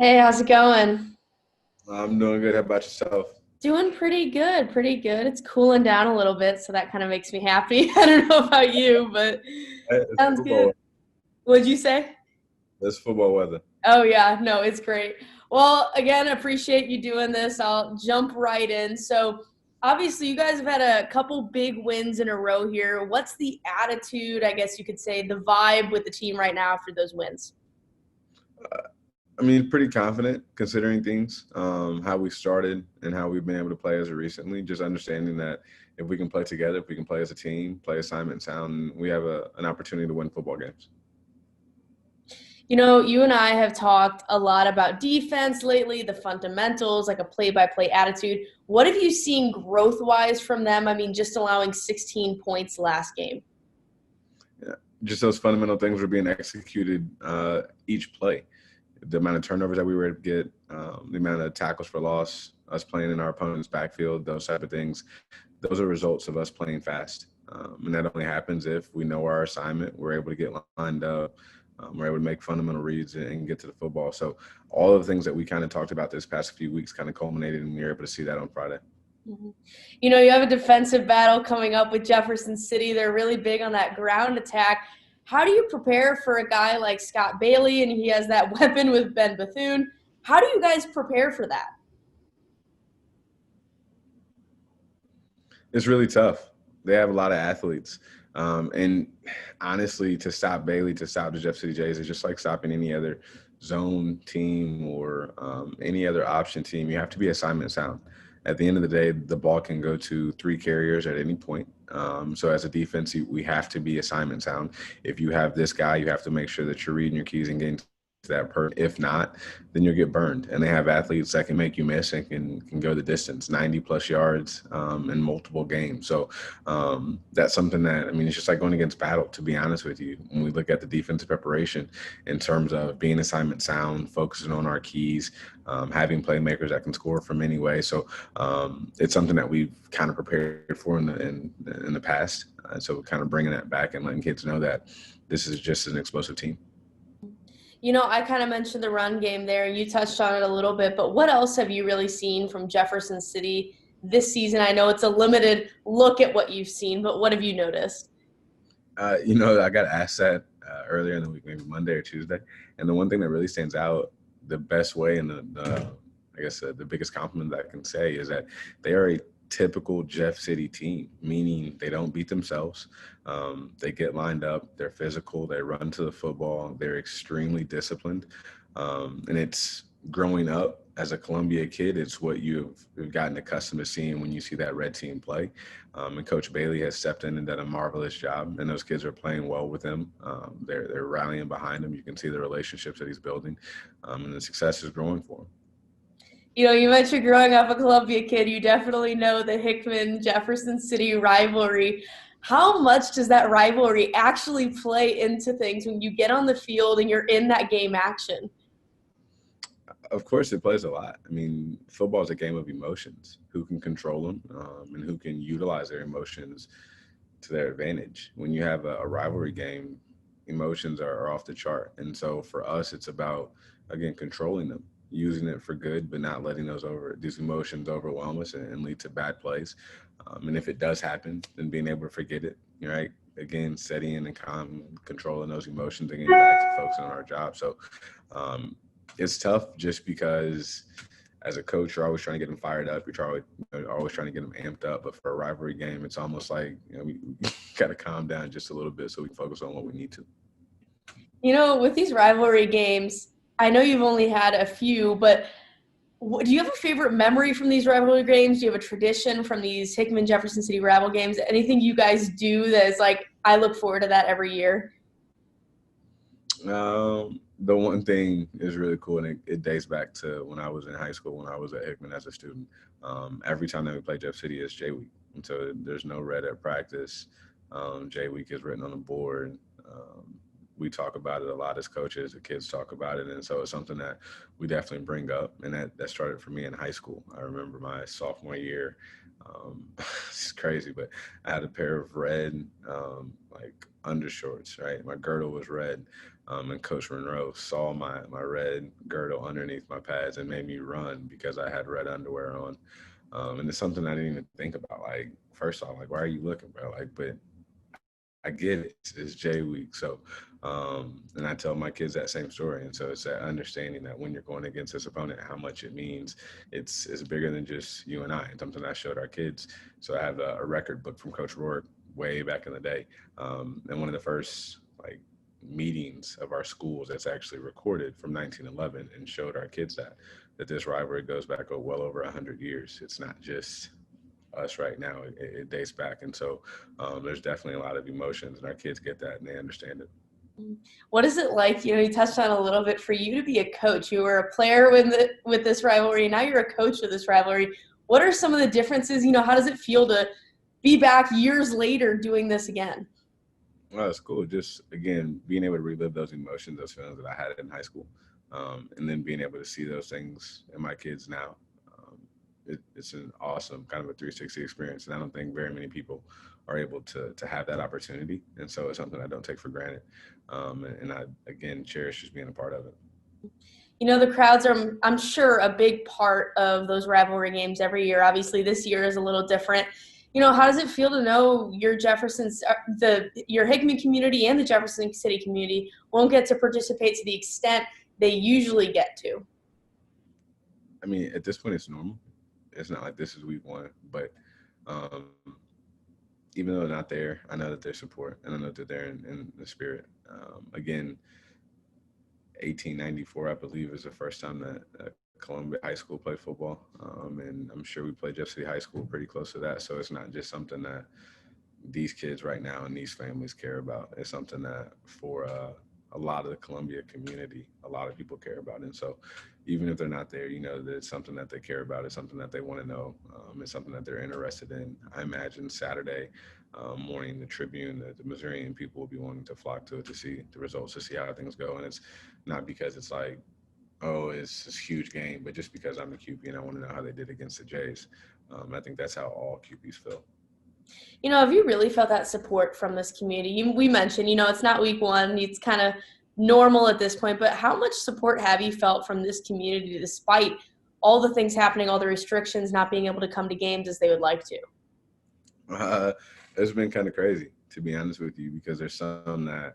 Hey, how's it going? I'm doing good. How about yourself? Doing pretty good, pretty good. It's cooling down a little bit, so that kind of makes me happy. I don't know about you, but It's sounds football good. weather. What'd you say? It's football weather. Oh yeah, no, it's great. Well, again, appreciate you doing this. I'll jump right in. So, obviously, you guys have had a couple big wins in a row here. What's the attitude, I guess you could say, the vibe with the team right now after those wins? I mean, pretty confident considering things, how we started and how we've been able to play as of recently. Just understanding that if we can play together, if we can play as a team, play assignment sound, we have an opportunity to win football games. You know, you and I have talked a lot about defense lately, the fundamentals, like a play by play attitude. What have you seen growth wise from them? I mean, just allowing 16 points last game. Yeah. Just those fundamental things were being executed each play. The amount of turnovers that we were able to get, the amount of tackles for loss, us playing in our opponent's backfield, those type of things. Those are results of us playing fast. And that only happens if we know our assignment, we're able to get lined up, we're able to make fundamental reads and get to the football. So all of the things that we kind of talked about this past few weeks kind of culminated, and we were able to see that on Friday. Mhm. You know, you have a defensive battle coming up with Jefferson City. They're really big on that ground attack. How do you prepare for a guy like Scott Bailey and he has that weapon with Ben Bethune? How do you guys prepare for that? It's really tough. They have a lot of athletes. And honestly, to stop Bailey, to stop the Jeff City Jays, is just like stopping any other zone team or any other option team. You have to be assignment sound. At the end of the day, the ball can go to three carriers at any point. So as a defense, we have to be assignment sound. If you have this guy, you have to make sure that you're reading your keys and getting to that person. If not, then you'll get burned. And they have athletes that can make you miss and can go the distance, 90 plus yards in multiple games. So that's something that, I mean, it's just like going against battle, to be honest with you. When we look at the defensive preparation in terms of being assignment sound, focusing on our keys, having playmakers that can score from any way. So it's something that we've kind of prepared for in the past. So kind of bringing that back and letting kids know that this is just an explosive team. You know, I kind of mentioned the run game there. You touched on it a little bit, but what else have you really seen from Jefferson City this season? I know it's a limited look at what you've seen, but what have you noticed? I got asked that earlier in the week, maybe Monday or Tuesday, and the one thing that really stands out, the best way and I guess the biggest compliment that I can say is that they are a typical Jeff City team, meaning they don't beat themselves. They get lined up, they're physical, they run to the football, they're extremely disciplined, and it's growing up as a Columbia kid. It's what you've gotten accustomed to seeing when you see that red team play. And Coach Bailey has stepped in and done a marvelous job. And those kids are playing well with him. They're rallying behind him. You can see the relationships that he's building, and the success is growing for him. You know, you mentioned growing up a Columbia kid. You definitely know the Hickman Jefferson City rivalry. How much does that rivalry actually play into things when you get on the field and you're in that game action? Of course, it plays a lot. I mean, football is a game of emotions. Who can control them and who can utilize their emotions to their advantage? When you have a rivalry game, emotions are off the chart. And so for us, it's about, again, controlling them, using it for good, but not letting these emotions overwhelm us and lead to bad plays. And if it does happen, then being able to forget it, right? Again, steadying and calm, controlling those emotions and getting back to focusing on our job. So um, it's tough just because as a coach, you're always trying to get them fired up. Always trying to get them amped up. But for a rivalry game, it's almost like we got to calm down just a little bit so we can focus on what we need to. You know, with these rivalry games, I know you've only had a few, but do you have a favorite memory from these rivalry games? Do you have a tradition from these Hickman Jefferson City rival games? Anything you guys do that is like, I look forward to that every year? The one thing is really cool, and it dates back to when I was in high school, when I was at Hickman as a student. Every time that we play Jeff City, it's J Week, and so there's no red at practice. J Week is written on the board. We talk about it a lot as coaches. The kids talk about it, and so it's something that we definitely bring up. And that started for me in high school. I remember my sophomore year. It's crazy, but I had a pair of red like undershorts. Right, my girdle was red. And Coach Monroe saw my red girdle underneath my pads and made me run because I had red underwear on. And it's something I didn't even think about. Like, first off, like, why are you looking, bro? Like, but I get it. It's J week. So, and I tell my kids that same story. And so it's that understanding that when you're going against this opponent, how much it means. It's bigger than just you and I. It's something I showed our kids. So I have a record book from Coach Rourke way back in the day. And one of the first like meetings of our schools that's actually recorded from 1911 and showed our kids that this rivalry goes back well over 100 years. It's not just us right now. It dates back. And so there's definitely a lot of emotions, and our kids get that and they understand it. What is it like? You touched on a little bit for you to be a coach. You were a player with this rivalry. Now you're a coach of this rivalry. What are some of the differences? How does it feel to be back years later doing this again? Well, it's cool. Just, again, being able to relive those emotions, those feelings that I had in high school, and then being able to see those things in my kids now. It's an awesome kind of a 360 experience. And I don't think very many people are able to have that opportunity. And so it's something I don't take for granted. And I, again, cherish just being a part of it. The crowds are, I'm sure, a big part of those rivalry games every year. Obviously, this year is a little different. How does it feel to know your your Hickman community and the Jefferson City community won't get to participate to the extent they usually get to? I mean, at this point, it's normal. It's not like this is week one, but um, even though they're not there, I know that they're support, and I know that they're there in the spirit. Again, 1894, I believe, is the first time that Columbia High School played football, and I'm sure we played Jeff City High School pretty close to that. So it's not just something that these kids right now and these families care about. It's something that for a lot of the Columbia community, a lot of people care about. And so even if they're not there, that it's something that they care about. It's something that they want to know. It's something that they're interested in. I imagine Saturday morning, the Tribune, the Missourian people will be wanting to flock to it to see the results, to see how things go. And it's not because it's like, oh, it's this huge game, but just because I'm a QB and I want to know how they did against the Jays. I think that's how all QBs feel. Have you really felt that support from this community? We mentioned, it's not week one. It's kind of normal at this point, but how much support have you felt from this community despite all the things happening, all the restrictions, not being able to come to games as they would like to? It's been kind of crazy, to be honest with you, because there's some that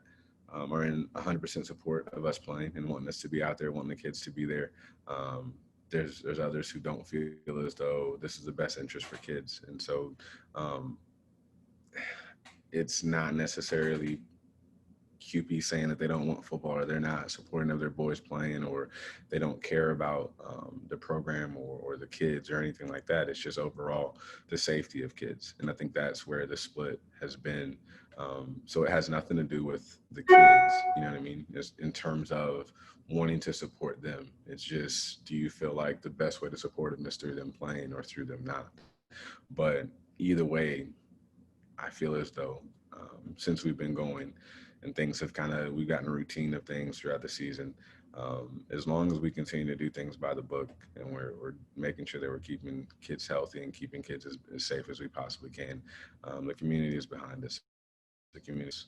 are in 100% support of us playing and wanting us to be out there, wanting the kids to be there. There's others who don't feel as though this is the best interest for kids. And so it's not necessarily QP saying that they don't want football or they're not supporting of their boys playing or they don't care about the program or the kids or anything like that. It's just overall the safety of kids. And I think that's where the split has been. So it has nothing to do with the kids, you know what I mean? Just in terms of wanting to support them. It's just, do you feel like the best way to support them is through them playing or through them not? But either way, I feel as though since we've been going and things have we've gotten a routine of things throughout the season. As long as we continue to do things by the book and we're making sure that we're keeping kids healthy and keeping kids as safe as we possibly can, the community is behind us. The community is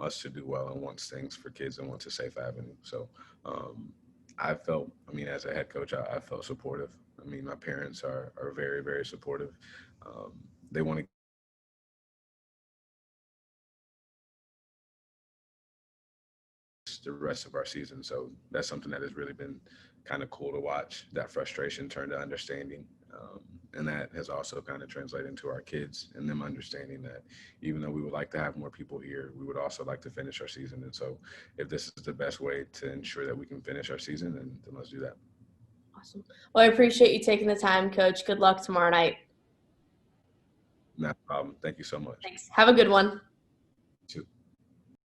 us to do well and wants things for kids and wants a safe avenue. So I felt, as a head coach, I felt supportive. My parents are very, very supportive. They want to the rest of our season. So that's something that has really been kind of cool to watch, that frustration turn to understanding. And that has also kind of translated into our kids and them understanding that even though we would like to have more people here, we would also like to finish our season. And so if this is the best way to ensure that we can finish our season, then let's do that. Awesome. Well, I appreciate you taking the time, Coach. Good luck tomorrow night. Not a problem. Thank you so much. Thanks. Have a good one.